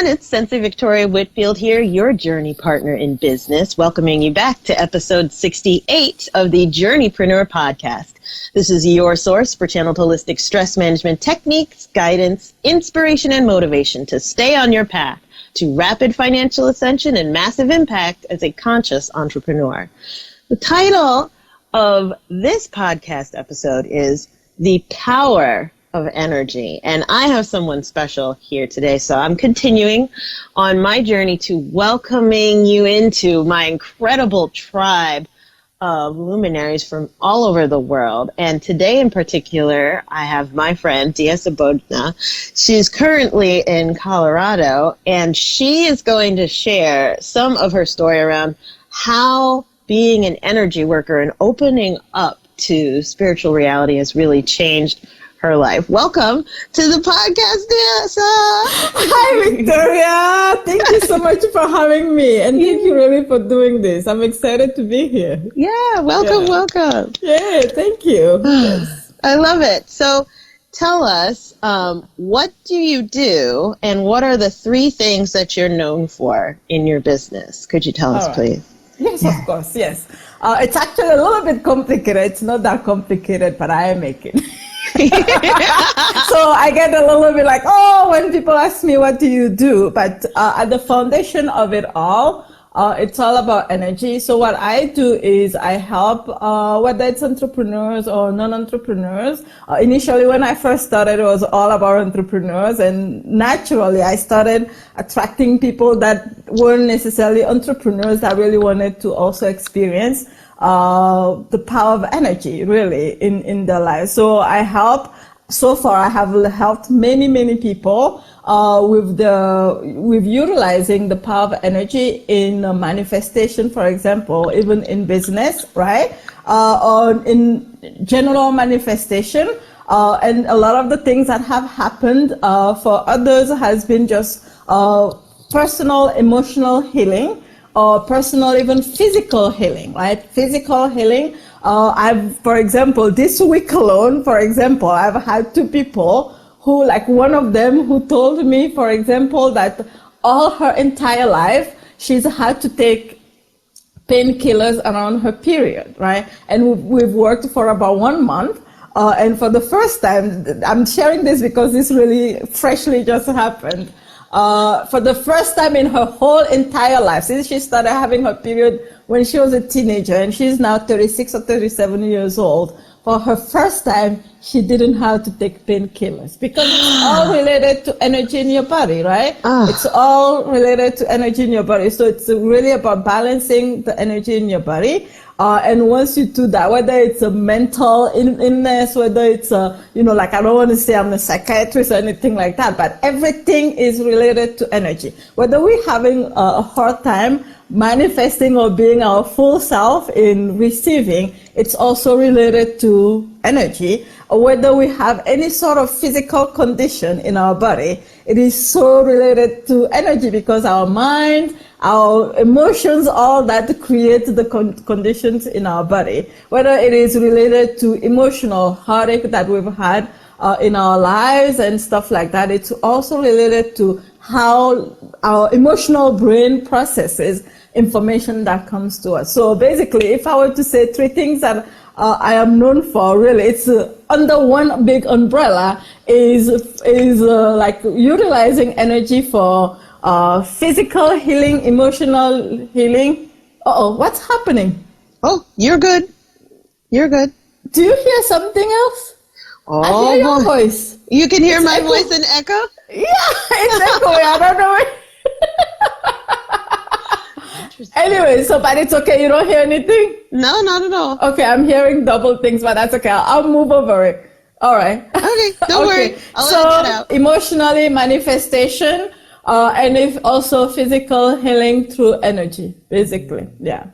everyone. It's Sensei Victoria Whitfield here, your journey partner in business, welcoming you back to episode 68 of the Journeypreneur Podcast. This is your source for channeled holistic stress management techniques, guidance, inspiration, and motivation to stay on your path to rapid financial ascension and massive impact as a conscious entrepreneur. The title of this podcast episode is The Power of Energy, and I have someone special here today, so I'm continuing on my journey to welcoming you into my incredible tribe of luminaries from all over the world. And today in particular, I have my friend Dihessa Bodjna. She's currently in Colorado, and she is going to share some of her story around how being an energy worker and opening up to spiritual reality has really changed her life. Welcome to the podcast, Dihessa. Hi, Victoria. Thank you so much for having me, and thank you really for doing this. I'm excited to be here. Yeah, welcome. Yeah, thank you. Yes. I love it. So tell us, what do you do, and what are the 3 things that you're known for in your business? Could you tell us, please? Yes, of course, yes. It's actually a little bit complicated. It's not that complicated, but I make it. So I get a little bit like, when people ask me, what do you do? But at the foundation of it all, it's all about energy. So what I do is I help, whether it's entrepreneurs or non-entrepreneurs. Initially, when I first started, it was all about entrepreneurs. And naturally, I started attracting people that weren't necessarily entrepreneurs that really wanted to also experience the power of energy really in their lives. So so far I have helped many people with utilizing the power of energy in manifestation, for example, even in business, right? Or in general manifestation. And a lot of the things that have happened for others has been just personal emotional healing, or personal, even physical healing, right? Physical healing. For example, this week alone, I've had 2 people who, like one of them who told me, for example, that all her entire life, she's had to take painkillers around her period, right? And we've worked for about 1 month. And for the first time, I'm sharing this because this really freshly just happened. For the first time in her whole entire life, since she started having her period when she was a teenager, and she's now 36 or 37 years old, for her first time, she didn't have to take painkillers because it's all related to energy in your body, right? It's all related to energy in your body. So it's really about balancing the energy in your body. And once you do that, whether it's a mental illness, whether it's I don't want to say I'm a psychiatrist or anything like that, but everything is related to energy. Whether we're having a hard time manifesting or being our full self in receiving, it's also related to energy. Or whether we have any sort of physical condition in our body, it is so related to energy because our mind, our emotions, all that create the conditions in our body. Whether it is related to emotional heartache that we've had in our lives and stuff like that, it's also related to how our emotional brain processes information that comes to us. So basically, if I were to say 3 things that I am known for, really, it's under one big umbrella is like utilizing energy for physical healing, emotional healing. What's happening? Oh, you're good. You're good. Do you hear something else? I hear your voice. You can hear my voice in echo? Yeah, it's echoing. I don't know. Anyway, but it's okay. You don't hear anything? No, not at all. Okay, I'm hearing double things, but that's okay. I'll move over it. All right. Okay, don't worry. I'll let it out. Emotionally, manifestation, and if also physical healing through energy, basically. Yeah.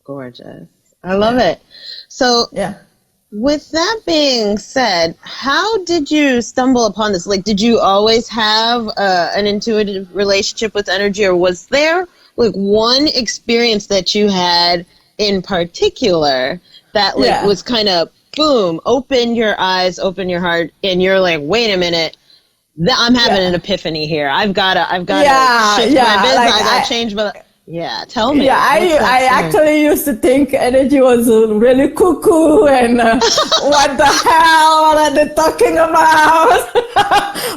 Gorgeous. I love it. So, yeah. With that being said, how did you stumble upon this? Like, did you always have an intuitive relationship with energy, or was there like one experience that you had in particular that was kind of boom, open your eyes, open your heart, and you're like, wait a minute, I'm having an epiphany here. I've got to shift my business. I got to change my... Yeah, tell me. Yeah, I actually used to think energy was really cuckoo and what the hell are they talking about?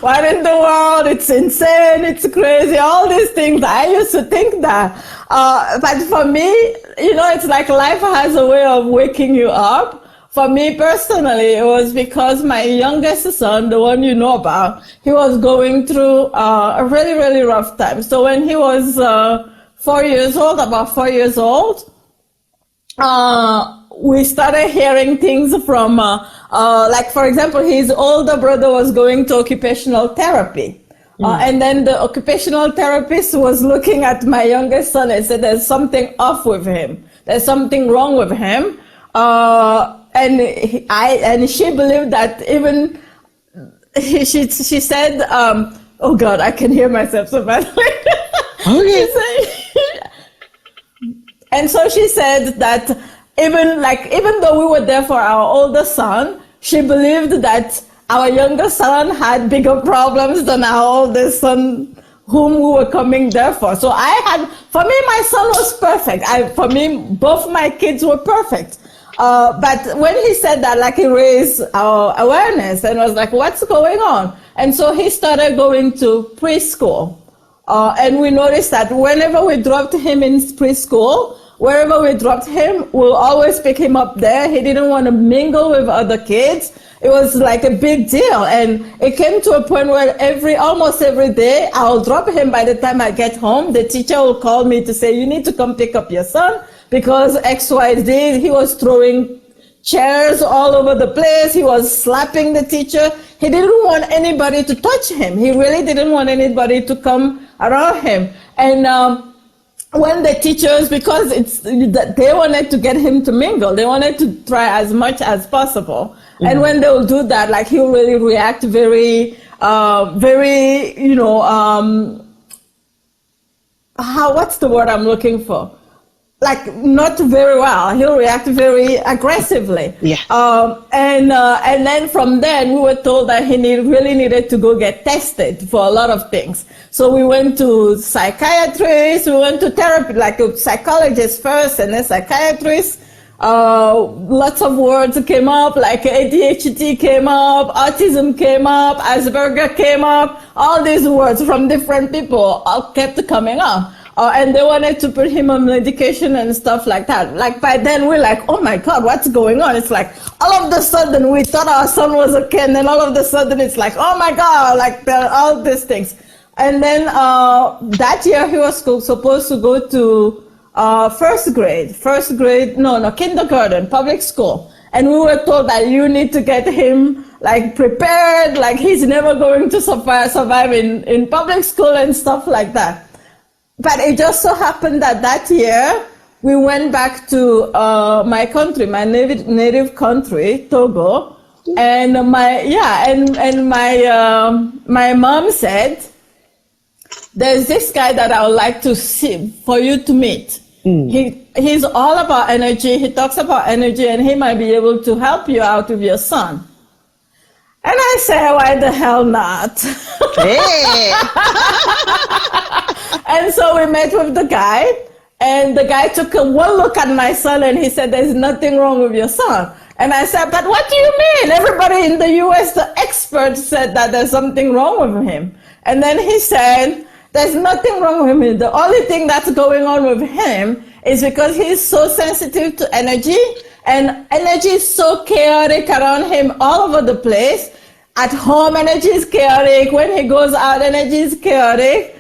What in the world? It's insane. It's crazy. All these things. I used to think that. But for me, it's like life has a way of waking you up. For me personally, it was because my youngest son, the one you know about, he was going through a really, really rough time. So when he was... 4 years old, about 4 years old, we started hearing things from, like, for example, his older brother was going to occupational therapy. And then the occupational therapist was looking at my youngest son and said, there's something off with him. There's something wrong with him. And she believed that even, she said, oh God, I can hear myself so badly. Okay. And so she said that even though we were there for our older son, she believed that our younger son had bigger problems than our oldest son, whom we were coming there for. So for me, my son was perfect. For me, both my kids were perfect. But when he said that, like, he raised our awareness and was like, what's going on? And so he started going to preschool. And we noticed that whenever we dropped him in preschool, wherever we dropped him, we'll always pick him up there. He didn't want to mingle with other kids. It was like a big deal. And it came to a point where almost every day, I'll drop him. By the time I get home, the teacher will call me to say, you need to come pick up your son because XYZ, he was throwing chairs all over the place. He was slapping the teacher. He didn't want anybody to touch him. He really didn't want anybody to come around him. And when the teachers, because they wanted to get him to mingle, they wanted to try as much as possible. Mm-hmm. And when they will do that, like, he'll really react very, what's the word I'm looking for? Like, not very well. He'll react very aggressively. Yeah. And then from then we were told that he really needed to go get tested for a lot of things. So we went to psychiatrists, we went to therapy, like a psychologist first and then psychiatrist. Lots of words came up, like ADHD came up, autism came up, Asperger came up. All these words from different people all kept coming up. And they wanted to put him on medication and stuff like that. Like, by then we're like, oh my God, what's going on? It's like, all of a sudden we thought our son was okay, and then all of a sudden it's like, oh my God, like, there are all these things. And then that year he was supposed to go to kindergarten, public school. And we were told that you need to get him, like, prepared, like, he's never going to survive in public school and stuff like that. But it just so happened that year we went back to my country, my native country, Togo, and my mom said, "There's this guy that I would like to see for you to meet. He's all about energy. He talks about energy, and he might be able to help you out with your son." And I said, why the hell not? Hey. And so we met with the guy, and the guy took one look at my son and he said, there's nothing wrong with your son. And I said, but what do you mean? Everybody in the US, the experts, said that there's something wrong with him. And then he said, there's nothing wrong with him. The only thing that's going on with him is because he's so sensitive to energy, and energy is so chaotic around him all over the place. At home, energy is chaotic. When he goes out, energy is chaotic.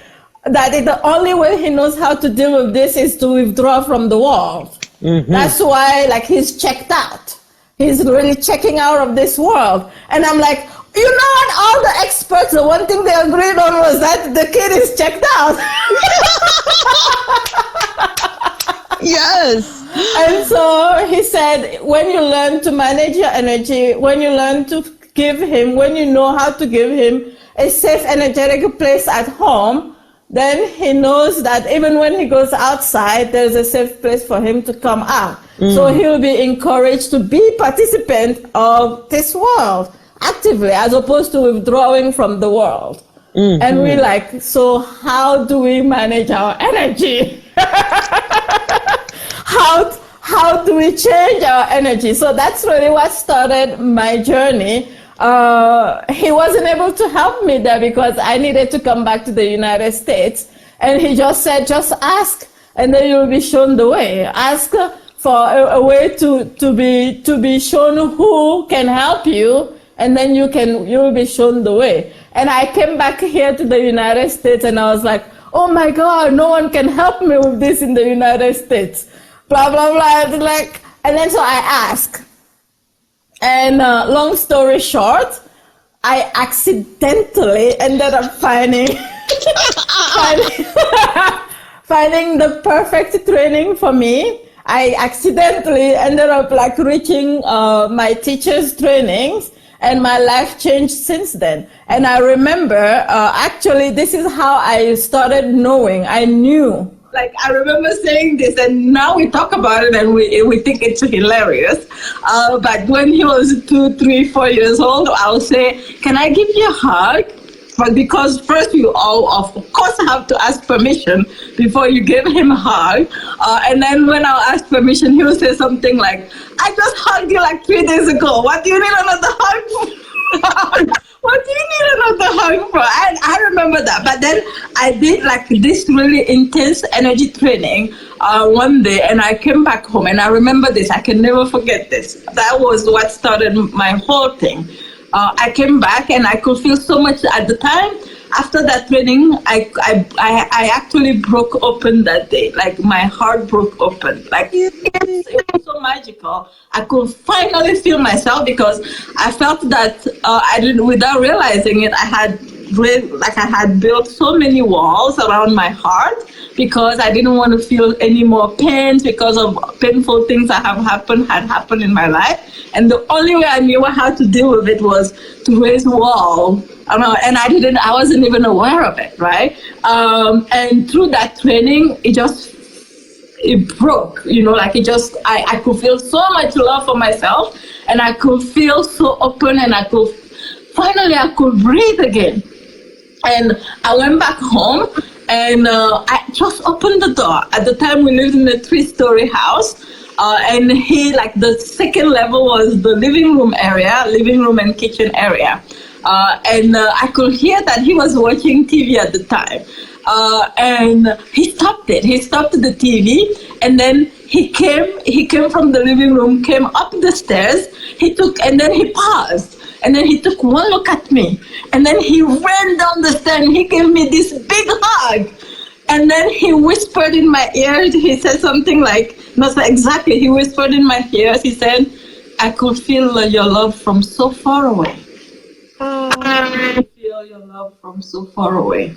That the only way he knows how to deal with this is to withdraw from the world. Mm-hmm. That's why, like, he's checked out. He's really checking out of this world. And I'm like, you know what? All the experts, the one thing they agreed on was that the kid is checked out. Yes. And so he said, when you learn to manage your energy, when you learn to give him, when you know how to give him a safe, energetic place at home, then he knows that even when he goes outside, there's a safe place for him to come out. So he'll be encouraged to be participant of this world. actively as opposed to withdrawing from the world. Mm-hmm. And we're like, so how do we manage our energy? How do we change our energy? So that's really what started my journey. He wasn't able to help me there because I needed to come back to the United States. And he just said, just ask, and then you'll be shown the way. Ask for a way to be shown who can help you, and then you'll be shown the way. And I came back here to the United States, and I was like, oh my God, no one can help me with this in the United States. Blah, blah, blah. Like, and then so I asked. And long story short, I accidentally ended up finding the perfect training for me. I accidentally ended up like reaching my teacher's trainings, and my life changed since then. And I remember, actually, this is how I started knowing. I knew. Like, I remember saying this, and now we talk about it and we think it's hilarious. But when he was 2, 3, 4 years old, I'll say, can I give you a hug? But because first you all, of course, have to ask permission before you give him a hug. And then when I'll ask permission, he'll say something like, I just hugged you like 3 days ago. What do you need another hug for? What do you need another hug for? And I remember that. But then I did like this really intense energy training one day, and I came back home, and I remember this. I can never forget this. That was what started my whole thing. I came back, and I could feel so much at the time. After that training, I actually broke open that day. Like, my heart broke open. Like, it was so magical. I could finally feel myself, because I felt that without realizing it, I had built so many walls around my heart, because I didn't want to feel any more pain because of painful things that had happened in my life. And the only way I knew how to deal with it was to raise a wall. And I wasn't even aware of it, right? And through that training, it broke, like I could feel so much love for myself, and I could feel so open, and I could breathe again. And I went back home, and I just opened the door. At the time, we lived in a 3-story house. And the second level was the living room and kitchen area. And I could hear that he was watching TV at the time. And he stopped it. He stopped the TV, and then he came from the living room, came up the stairs, and then he paused. And then he took one look at me, and then he ran down the stairs, and he gave me this big hug. And then he whispered in my ears, he said something like, not exactly, he whispered in my ears, he said, I could feel your love from so far away. I could feel your love from so far away.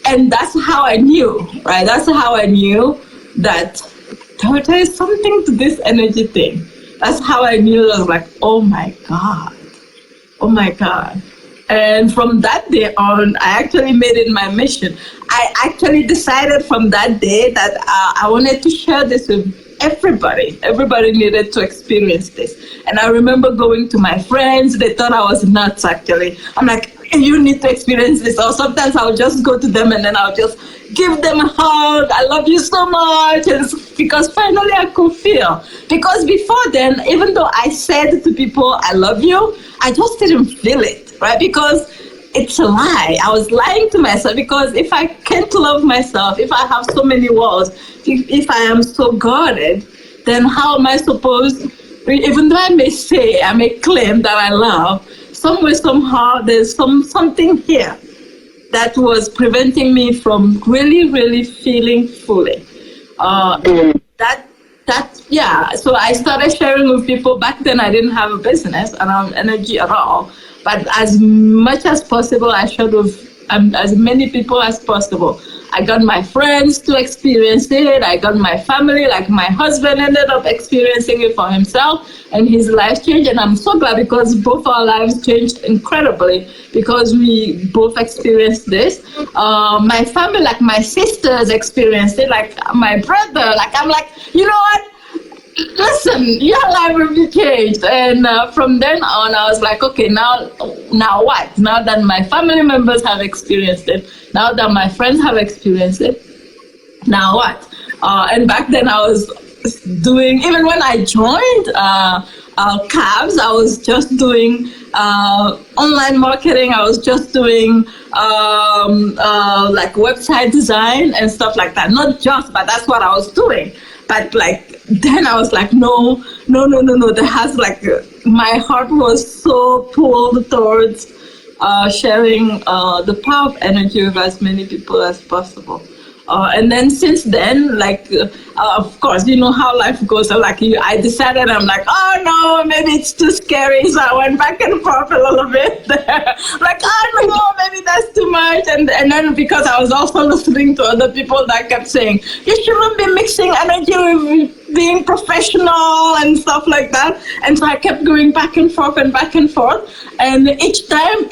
And that's how I knew, right? That's how I knew that there is something to this energy thing. That's how I knew. I was like, oh my God. And from that day on, I actually made it my mission. I actually decided from that day that I wanted to share this with everybody. Everybody needed to experience this. And I remember going to my friends. They thought I was nuts, actually. I'm like, you need to experience this. Or sometimes I'll just go to them, and then I'll just give them a hug. I love you so much. And because finally I could feel. Because before then, even though I said to people, I love you, I just didn't feel it, right? Because it's a lie. I was lying to myself, because if I can't love myself, if I have so many walls, if I am so guarded, then how am I supposed, even though I may claim that I love, somewhere, somehow, there's something here that was preventing me from really, really feeling fully. So I started sharing with people. Back then, I didn't have a business around energy at all. But as much as possible, I shared with as many people as possible. I got my friends to experience it. I got my family, like my husband ended up experiencing it for himself, and his life changed. And I'm so glad, because both our lives changed incredibly because we both experienced this. My family, like my sisters experienced it, like my brother, like I'm like, you know what? listen, your life will be changed. And from then on, I was like, okay, now what? Now that my family members have experienced it, now that my friends have experienced it, now what? And back then I was doing, even when I joined CABS, I was just doing online marketing. I was just doing like website design and stuff like that. Not just, but that's what I was doing. But like then I was like, no. There has like my heart was so pulled towards sharing the power of energy with as many people as possible. And then since then, like, of course, you know how life goes. So like I decided, I'm like, oh no, maybe it's too scary. So I went back and forth a little bit there. Like, oh no, maybe that's too much. And then because I was also listening to other people that kept saying, you shouldn't be mixing energy with being professional and stuff like that. And so I kept going back and forth and back and forth. And each time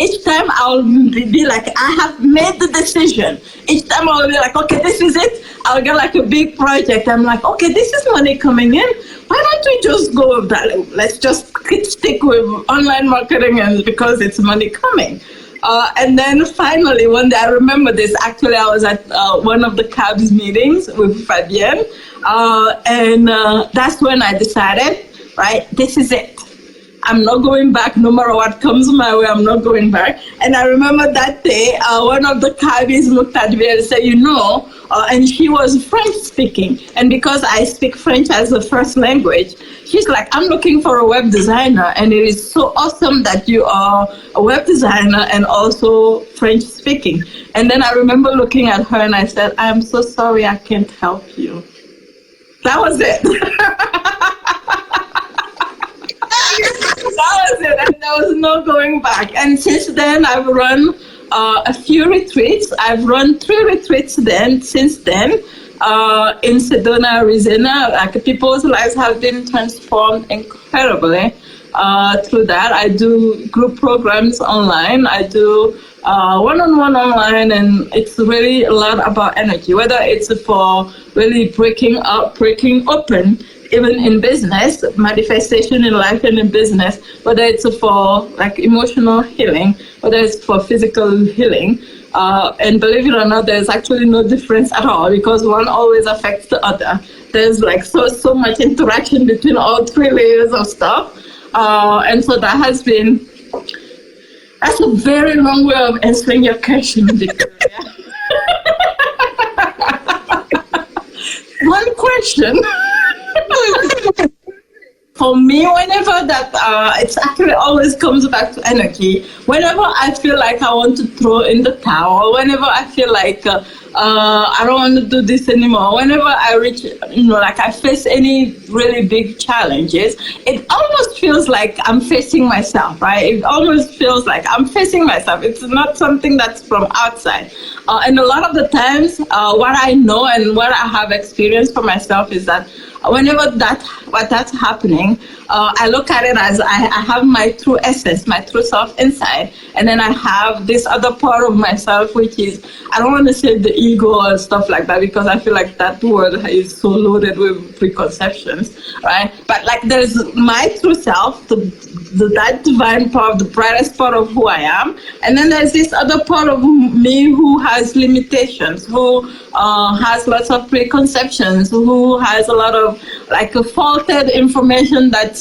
I'll be like, I have made the decision. Each time I'll be like, okay, this is it. I'll get like a big project. I'm like, okay, this is money coming in. Why don't we just go with that? Let's just stick with online marketing, and because it's money coming. And then finally, one day, I remember this, actually I was at one of the CABS meetings with Fabienne, and that's when I decided, right, this is it. I'm not going back, no matter what comes my way, I'm not going back. And I remember that day, one of the cabbies looked at me and said, and she was French speaking. And because I speak French as a first language, she's like, I'm looking for a web designer. And it is so awesome that you are a web designer and also French speaking. And then I remember looking at her and I said, I'm so sorry, I can't help you. That was it. That was it, and there was no going back. And since then, I've run a few retreats. I've run 3 retreats since then in Sedona, Arizona. Like, people's lives have been transformed incredibly through that. I do group programs online. I do one-on-one online, and it's really a lot about energy, whether it's for really breaking open, even in business, manifestation in life and in business, whether it's for like emotional healing, whether it's for physical healing. And believe it or not, there's actually no difference at all, because one always affects the other. There's like so much interaction between all 3 layers of stuff. And so that's a very long way of answering your question, Victoria. One question. For me, whenever that, it's actually always comes back to energy. Whenever I feel like I want to throw in the towel, whenever I feel like I don't want to do this anymore, whenever I reach, like I face any really big challenges, it almost feels like I'm facing myself, right? It almost feels like I'm facing myself. It's not something that's from outside. And a lot of the times, what I know and what I have experienced for myself is that whenever that's happening, I look at it as I have my true essence, my true self inside, and then I have this other part of myself, which is, I don't want to say the ego or stuff like that, because I feel like that word is so loaded with preconceptions, right? But like, there's my true self, that divine part, the brightest part of who I am, and then there's this other part of me who has limitations, who has lots of preconceptions, who has a lot of like a faulted information that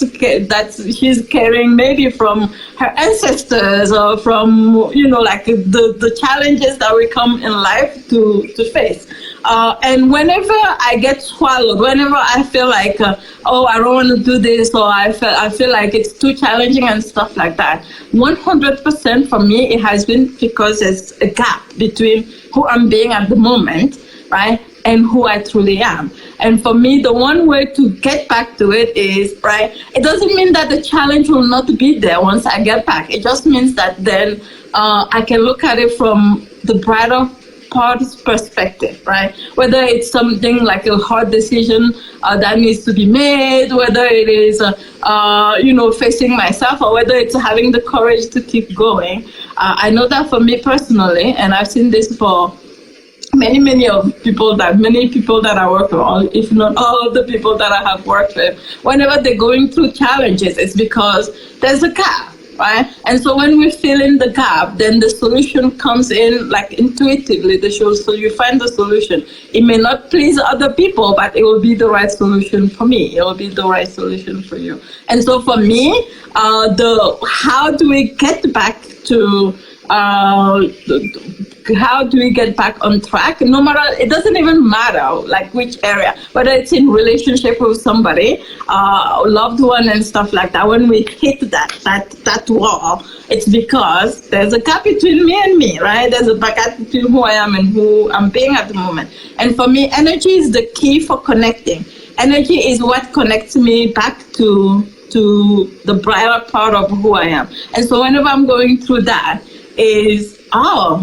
she's carrying, maybe from her ancestors or from like the challenges that we come in life to face. And whenever I get swallowed, whenever I feel like, I don't want to do this, or I feel like it's too challenging and stuff like that, 100% for me, it has been because there's a gap between who I'm being at the moment, right, and who I truly am. And for me, the one way to get back to it is, right, it doesn't mean that the challenge will not be there once I get back. It just means that then I can look at it from the brighter part's perspective, right? Whether it's something like a hard decision that needs to be made, whether it is, facing myself, or whether it's having the courage to keep going. I know that for me personally, and I've seen this for many people that I work with, if not all of the people that I have worked with, whenever they're going through challenges, it's because there's a gap, right? And so when we fill in the gap, then the solution comes in like intuitively. So you find the solution. It may not please other people, but it will be the right solution for me. It will be the right solution for you. And so for me, how do we get back to how do we get back on track? No matter, it doesn't even matter like which area, whether it's in relationship with somebody, loved one and stuff like that. When we hit that wall, it's because there's a gap between me and me, right? There's a gap between who I am and who I'm being at the moment. And for me, energy is the key for connecting. Energy is what connects me back to the brighter part of who I am. And so whenever I'm going through that,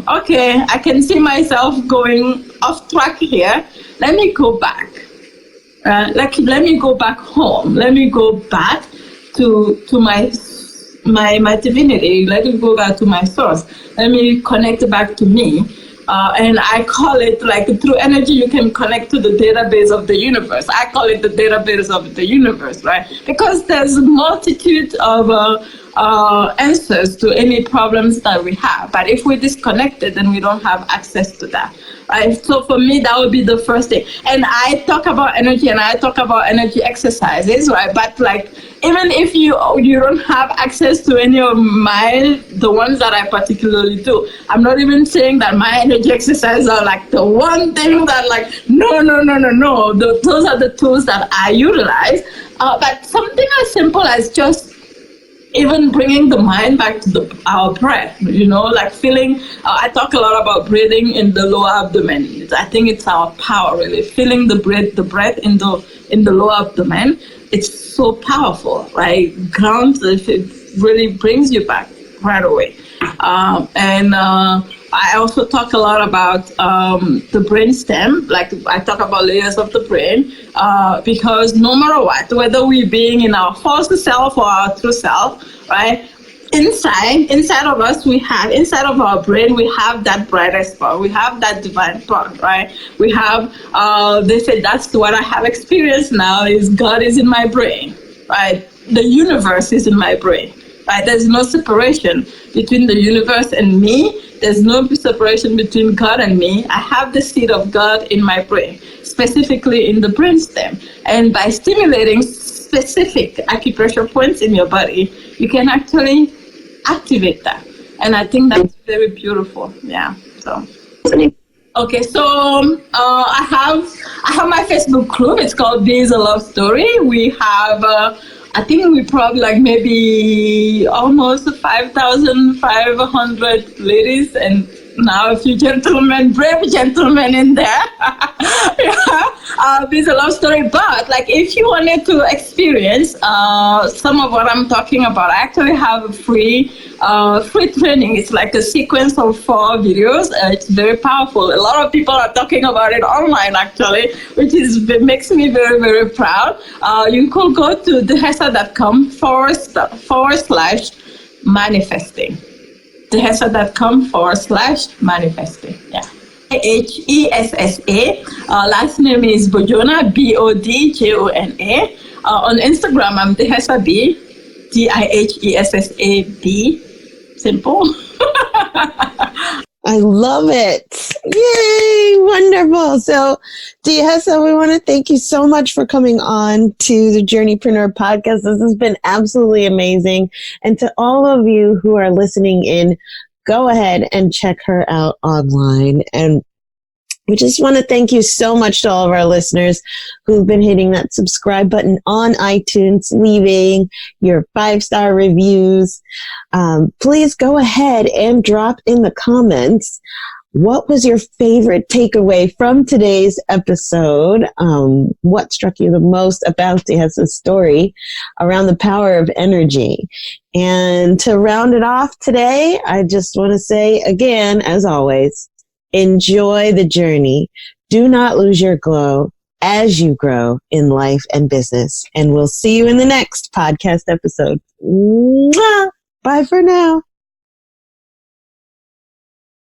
okay, I can see myself going off track here. Let me go back. Let me go back home. Let me go back to my divinity. Let me go back to my source. Let me connect back to me. And I call it, like, through energy, you can connect to the database of the universe. I call it the database of the universe, right? Because there's a multitude of answers to any problems that we have. But if we're disconnected, then we don't have access to that, right? So for me, that would be the first thing. And I talk about energy and I talk about energy exercises, right? But like, even if you don't have access to any of the ones that I particularly do, I'm not even saying that my energy exercises are like the one thing that like, no. Those are the tools that I utilize. But something as simple as just even bringing the mind back to our breath, like feeling, I talk a lot about breathing in the lower abdomen. I think it's our power, really. Feeling the breath in the lower abdomen, it's so powerful, right? Grounds, it really brings you back right away. I also talk a lot about the brain stem, like I talk about layers of the brain, because no matter what, whether we're being in our false self or our true self, right? Inside of us, inside of our brain, we have that brightest part. We have that divine part, right? We have, they say that's what I have experienced now is God is in my brain, right? The universe is in my brain, right? There's no separation between the universe and me. There's no separation between God and me. I have the seed of God in my brain, specifically in the brainstem. And by stimulating specific acupressure points in your body, you can actually activate that. And I think that's very beautiful. Yeah. So. Okay, so I have my Facebook group. It's called Dihessa Love Story. We have I think we probably like maybe almost 5,500 ladies and now a few gentlemen, brave gentlemen in there. It's a love story. But like, if you wanted to experience some of what I'm talking about, I actually have a free training. It's like a sequence of 4 videos. It's very powerful. A lot of people are talking about it online, actually, which makes me very, very proud. You could go to dihessa.com/manifesting. Dihessa.com/manifesting. Yeah. Hessa. Last name is Bodjna, Bodjona. On Instagram, I'm Dihessa B, Dihessab. Simple. I love it. Yay, wonderful. So, Dihessa, we want to thank you so much for coming on to the Journeypreneur Podcast. This has been absolutely amazing. And to all of you who are listening in, go ahead and check her out online. And we just want to thank you so much to all of our listeners who've been hitting that subscribe button on iTunes, leaving your 5-star reviews. Please go ahead and drop in the comments. What was your favorite takeaway from today's episode? What struck you the most about Dihessa's story around the power of energy? And to round it off today, I just want to say again, as always, enjoy the journey. Do not lose your glow as you grow in life and business. And we'll see you in the next podcast episode. Mwah! Bye for now.